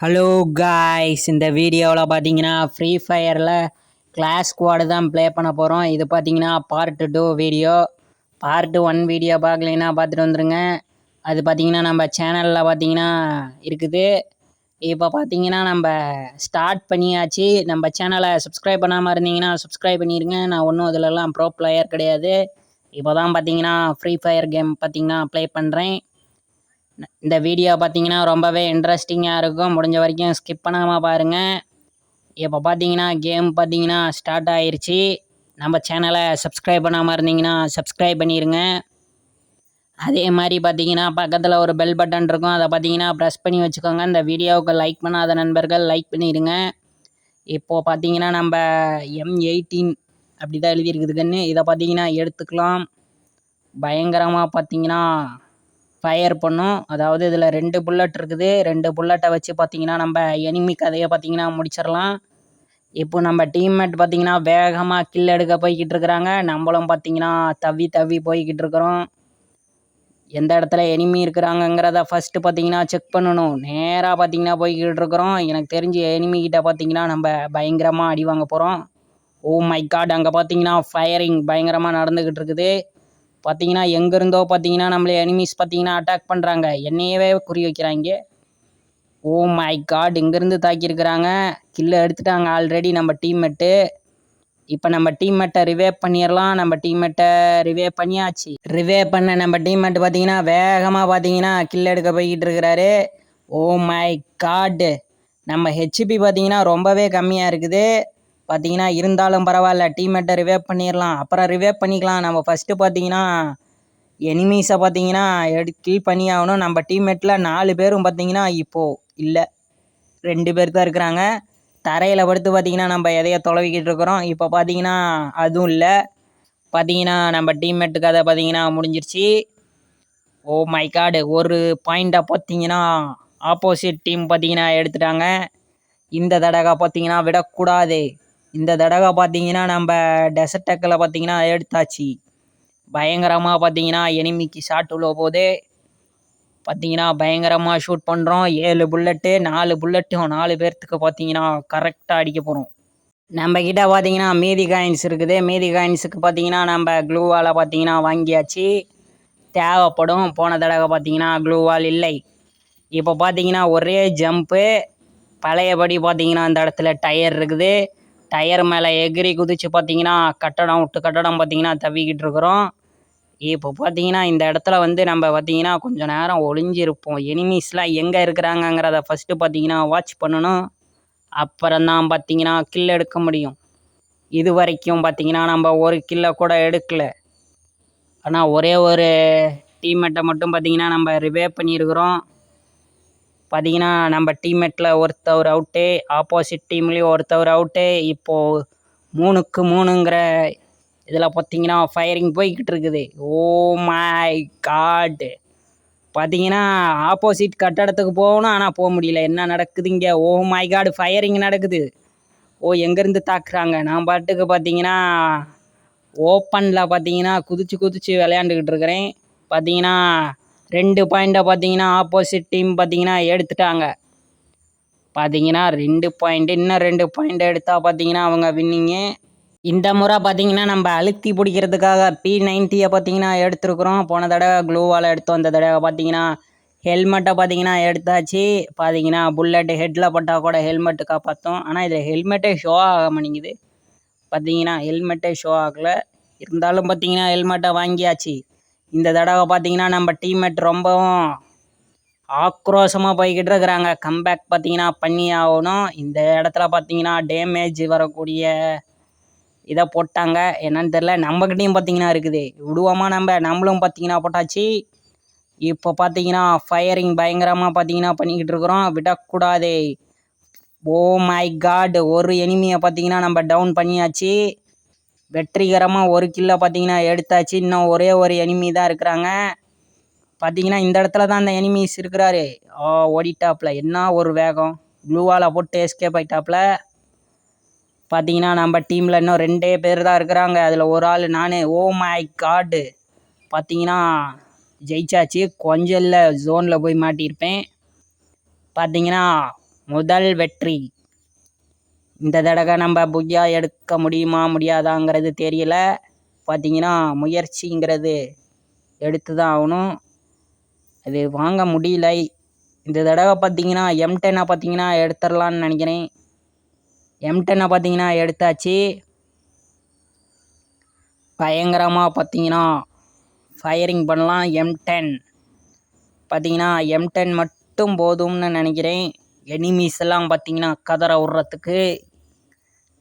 Hello guys, இந்த வீடியோவில் பார்த்தீங்கன்னா ஃப்ரீ ஃபயரில் கிளாஸ் ஸ்குவாடு தான் ப்ளே பண்ண போகிறோம். இது பார்த்தீங்கன்னா பார்ட் 2 வீடியோ. பார்ட் 1 வீடியோ பார்க்கலைன்னா பார்த்துட்டு வந்துருங்க. அது பார்த்தீங்கன்னா நம்ம சேனலில் பார்த்தீங்கன்னா இருக்குது. இப்போ பார்த்தீங்கன்னா நம்ம ஸ்டார்ட் பண்ணியாச்சு. நம்ம சேனலை சப்ஸ்கிரைப் பண்ணாமல் இருந்தீங்கன்னா சப்ஸ்கிரைப் பண்ணிடுங்க. நான் ஒன்றும் இதிலெல்லாம் ப்ரோ பிளேயர் கிடையாது. இப்போ தான் பார்த்தீங்கன்னா ஃப்ரீ ஃபயர் கேம் பார்த்தீங்கன்னா ப்ளே பண்ணுறேன். இந்த வீடியோ பார்த்தீங்கன்னா ரொம்பவே இன்ட்ரெஸ்டிங்காக இருக்கும். முடிஞ்ச வரைக்கும் ஸ்கிப் பண்ணாமல் பாருங்கள். இப்போ பார்த்தீங்கன்னா கேம் பார்த்தீங்கன்னா ஸ்டார்ட் ஆயிடுச்சு. நம்ம சேனலை சப்ஸ்கிரைப் பண்ணாமல் இருந்தீங்கன்னா சப்ஸ்கிரைப் பண்ணிடுங்க. அதே மாதிரி பார்த்தீங்கன்னா பக்கத்தில் ஒரு பெல் பட்டன் இருக்கும், அதை பார்த்தீங்கன்னா ப்ரெஸ் பண்ணி வச்சுக்கோங்க. இந்த வீடியோவுக்கு லைக் பண்ணாத நண்பர்கள் லைக் பண்ணிடுங்க. இப்போது பார்த்தீங்கன்னா நம்ம M18 அப்படி தான் எழுதியிருக்குதுன்னு இதை பார்த்தீங்கன்னா எடுத்துக்கலாம். பயங்கரமாக பார்த்தீங்கன்னா ஃபயர் பண்ணும். அதாவது இதில் 2 புல்லட் இருக்குது. 2 புல்லட்டை வச்சு பார்த்தீங்கன்னா நம்ம எனிமி கதையை பார்த்தீங்கன்னா முடிச்சிடலாம். இப்போ நம்ம டீம்மேட் பார்த்தீங்கன்னா வேகமாக கில் எடுக்க போய்கிட்டு இருக்கிறாங்க. நம்மளும் பார்த்தீங்கன்னா தவி போய்கிட்டு இருக்கிறோம். எந்த இடத்துல எனிமி இருக்கிறாங்கங்கிறத ஃபஸ்ட்டு பார்த்தீங்கன்னா செக் பண்ணணும். நேராக பார்த்தீங்கன்னா போய்கிட்டு இருக்கிறோம். எனக்கு தெரிஞ்சு எனிமிக்கிட்ட பார்த்தீங்கன்னா நம்ம பயங்கரமாக அடி வாங்க போகிறோம். ஓ மை காட், அங்கே பார்த்தீங்கன்னா ஃபயரிங் பயங்கரமாக நடந்துக்கிட்டு இருக்குது. பார்த்தீங்கன்னா எங்கேருந்தோ பார்த்தீங்கன்னா நம்மளே எனிமீஸ் பார்த்தீங்கன்னா அட்டாக் பண்ணுறாங்க. என்னையவே குறி வைக்கிறாங்க. ஓ மை காட், இங்கேருந்து தாக்கியிருக்கிறாங்க. கில்லை எடுத்துட்டாங்க ஆல்ரெடி நம்ம டீம்மேட்டு. இப்போ நம்ம டீம்மேட்டை ரிவேவ் பண்ணிடலாம். நம்ம டீம்மேட்டை ரிவேவ் பண்ணியாச்சு. ரிவேவ் பண்ண நம்ம டீம்மேட்டு பார்த்தீங்கன்னா வேகமாக பார்த்தீங்கன்னா கில் எடுக்க போய்கிட்டு இருக்கிறாரு. ஓ மை காட், நம்ம ஹெச்பி பார்த்தீங்கன்னா ரொம்பவே கம்மியாக இருக்குது. பார்த்தீங்கன்னா இருந்தாலும் பரவாயில்ல, டீம்மேட்டை ரிவேவ் பண்ணிடலாம். அப்புறம் ரிவேவ் பண்ணிக்கலாம். நம்ம ஃபஸ்ட்டு பார்த்தீங்கன்னா எனிமீஸை பார்த்தீங்கன்னா கில் பண்ணி ஆகணும். நம்ம டீம்மேட்டில் 4 பேரும் பார்த்தீங்கன்னா இப்போது இல்லை, 2 பேர் தான் இருக்கிறாங்க. தரையில் படுத்து பார்த்தீங்கன்னா நம்ம எதையோ தொலைவிக்கிட்டு இருக்கிறோம். இப்போ பார்த்தீங்கன்னா அதுவும் இல்லை. பார்த்தீங்கன்னா நம்ம டீம்மேட்டுக்கு அதை பார்த்தீங்கன்னா முடிஞ்சிருச்சு. ஓ மை காடு, ஒரு பாயிண்ட்டை பார்த்தீங்கன்னா ஆப்போசிட் டீம் பார்த்தீங்கன்னா எடுத்துட்டாங்க. இந்த தடவை பார்த்தீங்கன்னா விடக்கூடாது. இந்த தடவை பார்த்தீங்கன்னா நம்ம டெசர்ட் டக்கில் பார்த்தீங்கன்னா எடுத்தாச்சு. பயங்கரமாக பார்த்தீங்கன்னா எனிமிக்கு ஷாட் உள்ள போது பார்த்தீங்கன்னா பயங்கரமாக ஷூட் பண்ணுறோம். 7 புல்லட்டு, 4 புல்லட்டும் 4 பேர்த்துக்கு பார்த்தீங்கன்னா கரெக்டாக அடிக்க போகிறோம். நம்மக்கிட்ட பார்த்தீங்கன்னா மீதி காயின்ஸ் இருக்குது. மீதி காயின்ஸுக்கு பார்த்தீங்கன்னா நம்ம க்ளூவால் பார்த்தீங்கன்னா வாங்கியாச்சு. தேவைப்படும். போன தடவை பார்த்தீங்கன்னா க்ளூவால் இல்லை. இப்போ பார்த்தீங்கன்னா ஒரே ஜம்ப்பு. பழையபடி பார்த்தீங்கன்னா அந்த இடத்துல டயர் இருக்குது. டயர் மேலே எகிரி குதிச்சு பார்த்தீங்கன்னா கட்டடம் விட்டு கட்டடம் பார்த்தீங்கன்னா தவிக்கிட்டு இருக்கிறோம். இப்போ பார்த்தீங்கன்னா இந்த இடத்துல வந்து நம்ம பார்த்தீங்கன்னா கொஞ்சம் நேரம் ஒளிஞ்சிருப்போம். எனிமீஸ்லாம் எங்கே இருக்கிறாங்கங்கிறத ஃபஸ்ட்டு பார்த்தீங்கன்னா வாட்ச் பண்ணணும். அப்புறம்தான் பார்த்தீங்கன்னா கில் எடுக்க முடியும். இது வரைக்கும் பார்த்தீங்கன்னா நம்ம ஒரு கில்லை கூட எடுக்கலை. ஆனால் ஒரே ஒரு டீம்மேட்டை மட்டும் பார்த்தீங்கன்னா நம்ம ரிவேவ் பண்ணியிருக்கிறோம். பார்த்தீங்கன்னா நம்ம டீம்மேட்டில் ஒருத்தவர் அவுட்டு, ஆப்போசிட் டீம்லேயும் ஒருத்தவர் அவுட்டு. இப்போது 3க்கு 3ங்கிற இதில் பார்த்தீங்கன்னா ஃபயரிங் போய்கிட்டு இருக்குது. ஓ மை காட், பார்த்தீங்கன்னா ஆப்போசிட் கட்டடத்துக்கு போகணும், ஆனால் போக முடியல. என்ன நடக்குது இங்கே? ஓ மை காட், ஃபயரிங் நடக்குது. ஓ எங்கேருந்து தாக்குறாங்க? நான் பாட்டுக்கு பார்த்தீங்கன்னா ஓப்பனில் பார்த்தீங்கன்னா குதிச்சு விளையாண்டுக்கிட்டு இருக்கிறேன். பார்த்தீங்கன்னா 2 பாயிண்ட்டை பார்த்தீங்கன்னா ஆப்போசிட் டீம் பார்த்தீங்கன்னா எடுத்துட்டாங்க. பார்த்தீங்கன்னா 2 பாயிண்ட்டு, இன்னும் 2 பாயிண்ட் எடுத்தால் பார்த்தீங்கன்னா அவங்க வின்னிங்கு. இந்த முறை பார்த்தீங்கன்னா நம்ம அழுத்தி பிடிக்கிறதுக்காக P90 பார்த்தீங்கன்னா எடுத்துருக்குறோம். போன தடவை க்ளூவால் எடுத்தோம். இந்த தடவை பார்த்தீங்கன்னா ஹெல்மெட்டை பார்த்தீங்கன்னா எடுத்தாச்சு. பார்த்தீங்கன்னா புல்லட் ஹெட்டில் பட்டால் கூட ஹெல்மெட்டு காப்பாற்றும். ஆனால் இதில் ஹெல்மெட்டே ஷோ ஆக மாட்டேங்குது. பார்த்தீங்கன்னா ஹெல்மெட்டே ஷோ ஆகலை. இருந்தாலும் பார்த்தீங்கன்னா ஹெல்மெட்டை வாங்கியாச்சு. இந்த தடவை பார்த்தீங்கன்னா நம்ம டீம்மேட் ரொம்பவும் ஆக்ரோஷமாக போய்கிட்டு இருக்கிறாங்க. கம்பேக் பார்த்தீங்கன்னா பண்ணி ஆகணும். இந்த இடத்துல பார்த்தீங்கன்னா டேமேஜ் வரக்கூடிய இதை போட்டாங்க. என்னன்னு தெரில. நம்மக்கிட்டையும் பார்த்தீங்கன்னா இருக்குது. விடுவோமா? நம்மளும் பார்த்தீங்கன்னா போட்டாச்சு. இப்போ பார்த்தீங்கன்னா ஃபயரிங் பயங்கரமாக பார்த்தீங்கன்னா பண்ணிக்கிட்டு இருக்கிறோம். விடக்கூடாது. ஓ மை காட், ஒரு எனிமியை பார்த்தீங்கன்னா நம்ம டவுன் பண்ணியாச்சு. வெற்றிகரமாக ஒரு கில்லை பார்த்தீங்கன்னா எடுத்தாச்சு. இன்னும் ஒரே ஒரு எனிமி தான் இருக்கிறாங்க. பார்த்தீங்கன்னா இந்த இடத்துல தான் அந்த எனிமீஸ் இருக்கிறாரு. ஓடிட்டாப்புல. என்ன ஒரு வேகம்! ப்ளூவால் போட்டு எஸ்கேப் ஆகிட்டாப்புல. பார்த்தீங்கன்னா நம்ம டீமில் இன்னும் 2 பேர் தான் இருக்கிறாங்க. அதில் ஒரு ஆள் நான். ஓ மை காடு, பார்த்தீங்கன்னா ஜெயிச்சாச்சு. கொஞ்சம் இல்லை, ஜோனில் போய் மாட்டியிருப்பேன். பார்த்தீங்கன்னா முதல் வெற்றி. இந்த தடவை நம்ம புய்யா எடுக்க முடியுமா முடியாதாங்கிறது தெரியல. பார்த்தீங்கன்னா முயற்சிங்கிறது எடுத்து தான் ஆகணும். அது வாங்க முடியல. இந்த தடவை பார்த்தீங்கன்னா M10 பார்த்தீங்கன்னா எடுத்துடலான்னு நினைக்கிறேன். M10 பார்த்தீங்கன்னா எடுத்தாச்சு. பயங்கரமாக பார்த்தீங்கன்னா ஃபயரிங் பண்ணலாம். M10 பார்த்தீங்கன்னா M10 மட்டும் போதும்னு நினைக்கிறேன். எனிமீஸ் எல்லாம் பார்த்தீங்கன்னா கதற விட்றதுக்கு.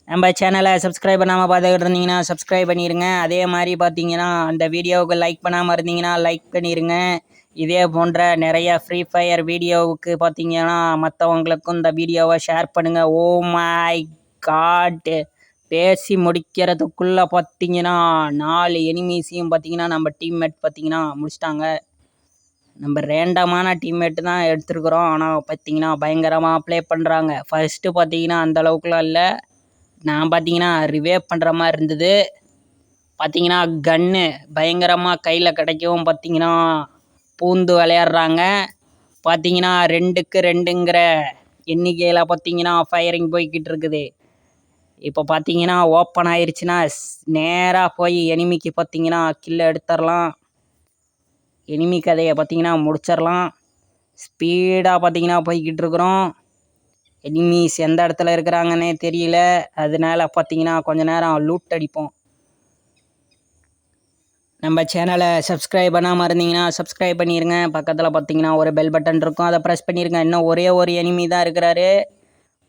நம்ம சேனலை சப்ஸ்கிரைப் பண்ணாமல் பார்த்துக்கிட்டு இருந்தீங்கன்னா சப்ஸ்கிரைப் பண்ணிடுங்க. அதே மாதிரி பார்த்தீங்கன்னா அந்த வீடியோவுக்கு லைக் பண்ணாமல் இருந்தீங்கன்னா லைக் பண்ணிடுங்க. இதே போன்ற நிறைய ஃப்ரீ ஃபயர் வீடியோவுக்கு பார்த்தீங்கன்னா மற்றவங்களுக்கும் இந்த வீடியோவை ஷேர் பண்ணுங்கள். ஓ மை காட், பேசி முடிக்கிறதுக்குள்ளே பார்த்தீங்கன்னா 4 எனிமீஸையும் பார்த்தீங்கன்னா நம்ம டீம்மேட் பார்த்தீங்கன்னா முடிச்சிட்டாங்க. நம்ம ரேண்டமான டீம்மேட்டு தான் எடுத்துருக்குறோம். ஆனால் பார்த்தீங்கன்னா பயங்கரமாக ப்ளே பண்ணுறாங்க. ஃபஸ்ட்டு பார்த்தீங்கன்னா அந்தளவுக்குலாம் இல்லை. நான் பார்த்தீங்கன்னா ரிவேவ் பண்ணுற மாதிரி இருந்தது. பார்த்தீங்கன்னா கன்னு பயங்கரமாக கையில் கிடைக்கவும் பார்த்தீங்கன்னா பூந்து விளையாடுறாங்க. பார்த்தீங்கன்னா 2க்கு 2ங்கிற எண்ணிக்கையில் பார்த்தீங்கன்னா ஃபயரிங் போய்கிட்டு இருக்குது. இப்போ பார்த்தீங்கன்னா ஓப்பன் ஆயிடுச்சுன்னா நேராக போய் எனிமிக்கு பார்த்தீங்கன்னா கில்லை எடுத்துடலாம். எனிமி கதையை பார்த்தீங்கன்னா முடிச்சிடலாம். ஸ்பீடாக பார்த்தீங்கன்னா போய்கிட்டு இருக்கிறோம். எனிமீஸ் எந்த இடத்துல இருக்கிறாங்கன்னே தெரியல. அதனால பார்த்தீங்கன்னா கொஞ்ச நேரம் லூட் அடிப்போம். நம்ம சேனலை சப்ஸ்கிரைப் பண்ணாமல் இருந்தீங்கன்னா சப்ஸ்கிரைப் பண்ணிடுங்க. பக்கத்தில் பார்த்தீங்கன்னா ஒரு பெல் பட்டன் இருக்கும், அதை ப்ரெஸ் பண்ணிடுங்க. இன்னும் ஒரே ஒரு எனிமி தான் இருக்கிறாரு.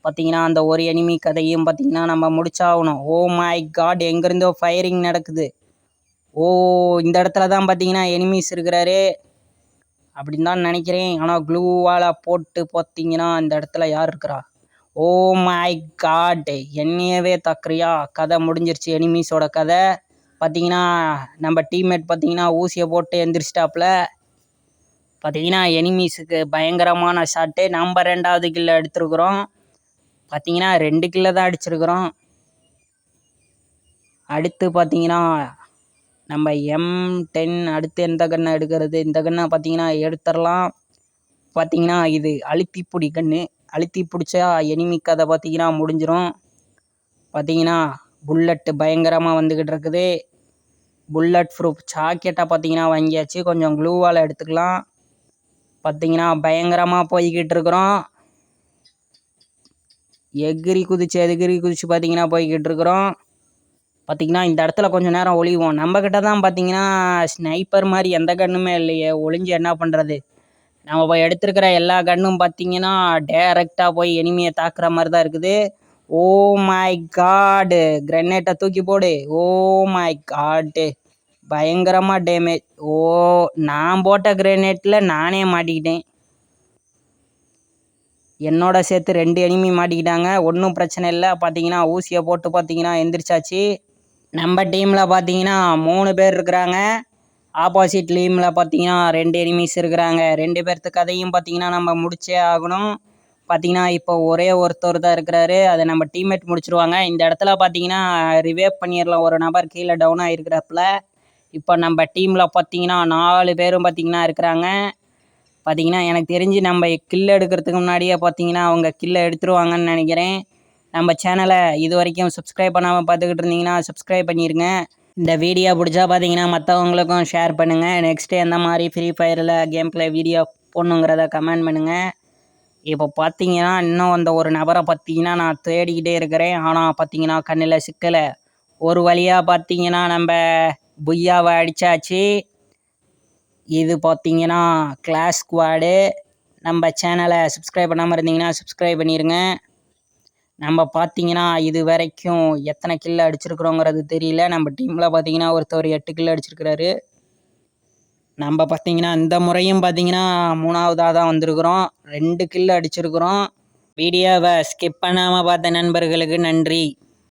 பார்த்தீங்கன்னா அந்த ஒரு எனிமி கதையும் பார்த்தீங்கன்னா நம்ம முடிச்சாகணும். ஓ மை காட், எங்கேருந்தோ ஃபயரிங் நடக்குது. ஓ, இந்த இடத்துல தான் பார்த்தீங்கன்னா எனிமீஸ் இருக்கிறாரு அப்படின்னு தான் நினைக்கிறேன். ஆனால் க்ளூவால் போட்டு பார்த்தீங்கன்னா இந்த இடத்துல யார் இருக்கிறா? ஓ மை காட், என்னையவே தக்குறியா? கதை முடிஞ்சிருச்சு. எனிமீஸோட கதை பார்த்தீங்கன்னா நம்ம டீம்மேட் பார்த்தீங்கன்னா ஊசியை போட்டு எந்திரிச்சிட்டாப்புல. பார்த்தீங்கன்னா எனிமீஸுக்கு பயங்கரமான ஷாட்டு. நம்ம 2வது கில்லை எடுத்துருக்குறோம். பார்த்தீங்கன்னா 2 கில்லை தான் அடிச்சிருக்கிறோம். அடுத்து பார்த்தீங்கன்னா நம்ம M10 அடுத்து எந்த கன்னை எடுக்கிறது? இந்த கன்னை பார்த்தீங்கன்னா எடுத்துடலாம். பார்த்தீங்கன்னா இது அழுத்தி பிடி கன்று. அழுத்தி பிடிச்சா எனிமி கதை பார்த்தீங்கன்னா முடிஞ்சிடும். பார்த்தீங்கன்னா புல்லட்டு பயங்கரமாக வந்துக்கிட்டு இருக்குது. புல்லட் ப்ரூஃப் ஜாக்கெட்டாக பார்த்தீங்கன்னா வாங்கியாச்சு. கொஞ்சம் க்ளூவால் எடுத்துக்கலாம். பார்த்தீங்கன்னா பயங்கரமாக போய்கிட்டு இருக்கிறோம். எகிரி குதிச்சு பார்த்தீங்கன்னா போய்கிட்டு இருக்கிறோம். பார்த்தீங்கன்னா இந்த இடத்துல கொஞ்சம் நேரம் ஒளிவோம். நம்மக்கிட்ட தான் பார்த்தீங்கன்னா ஸ்னைப்பர் மாதிரி எந்த கன்னுமே இல்லையே. ஒளிஞ்சு என்ன பண்ணுறது? நம்ம போய் எடுத்துருக்கிற எல்லா கன்னும் பார்த்தீங்கன்னா டேரெக்டாக போய் எனிமியை தாக்குற மாதிரி தான் இருக்குது. ஓ மை காடு, கிரெனேட்டை தூக்கி போடு. ஓ மை காடு, பயங்கரமாக டேமேஜ். ஓ, நான் போட்ட கிரெனேட்டில் நானே மாட்டிக்கிட்டேன். என்னோட சேர்த்து 2 எனிமி மாட்டிக்கிட்டாங்க. ஒன்றும் பிரச்சனை இல்லை. பார்த்தீங்கன்னா ஊசியை போட்டு பார்த்தீங்கன்னா எந்திரிச்சாச்சு. நம்ம டீமில் பார்த்தீங்கன்னா 3 பேர் இருக்கிறாங்க. ஆப்போசிட் டீமில் பார்த்தீங்கன்னா 2 எனிமீஸ் இருக்கிறாங்க. 2 பேர்த்து கதையும் பார்த்தீங்கன்னா நம்ம முடிச்சே ஆகணும். பார்த்தீங்கன்னா இப்போ ஒரே ஒருத்தர் தான் இருக்கிறாரு. அதை நம்ம டீம்மேட் முடிச்சிருவாங்க. இந்த இடத்துல பார்த்தீங்கன்னா ரிவேவ் பண்ணிடலாம். ஒரு நபர் கீழே டவுன் ஆகிருக்கிறப்பல. இப்போ நம்ம டீமில் பார்த்தீங்கன்னா 4 பேரும் பார்த்தீங்கன்னா இருக்கிறாங்க. பார்த்தீங்கன்னா எனக்கு தெரிஞ்சு நம்ம கில்லை எடுக்கிறதுக்கு முன்னாடியே பார்த்தீங்கன்னா அவங்க கில்லை எடுத்துருவாங்கன்னு நினைக்கிறேன். நம்ம சேனலை இது வரைக்கும் சப்ஸ்கிரைப் பண்ணாமல் பார்த்துக்கிட்டு இருந்தீங்கன்னா சப்ஸ்கிரைப் பண்ணிடுங்க. இந்த வீடியோ பிடிச்சா பார்த்தீங்கன்னா மற்றவங்களுக்கும் ஷேர் பண்ணுங்கள். நெக்ஸ்ட்டு எந்த மாதிரி ஃப்ரீ ஃபயரில் கேம் ப்ளே வீடியோ போடணுங்கிறத கமெண்ட் பண்ணுங்கள். இப்போ பார்த்தீங்கன்னா இன்னும் அந்த ஒரு நபரை பார்த்தீங்கன்னா நான் தேடிக்கிட்டே இருக்கிறேன். ஆனால் பார்த்தீங்கன்னா கண்ணில் சிக்கலை. ஒரு வழியாக பார்த்தீங்கன்னா நம்ம புய்யாவை அடித்தாச்சு. இது பார்த்தீங்கன்னா கிளாஸ் ஸ்குவாடு. நம்ம சேனலை சப்ஸ்கிரைப் பண்ணாமல் இருந்தீங்கன்னா சப்ஸ்கிரைப் பண்ணிடுங்க. நம்ம பார்த்தீங்கன்னா இது வரைக்கும் எத்தனை கில்லை அடிச்சிருக்கிறோங்கிறது தெரியல. நம்ம டீமில் பார்த்தீங்கன்னா ஒருத்தர் 8 கில்லை அடிச்சிருக்கிறாரு. நம்ம பார்த்தீங்கன்னா இந்த முறையும் பார்த்தீங்கன்னா 3வதாக தான் வந்திருக்கிறோம். 2 கில்லை அடிச்சிருக்கிறோம். வீடியோவை ஸ்கிப் பண்ணாமல் பார்த்த நண்பர்களுக்கு நன்றி.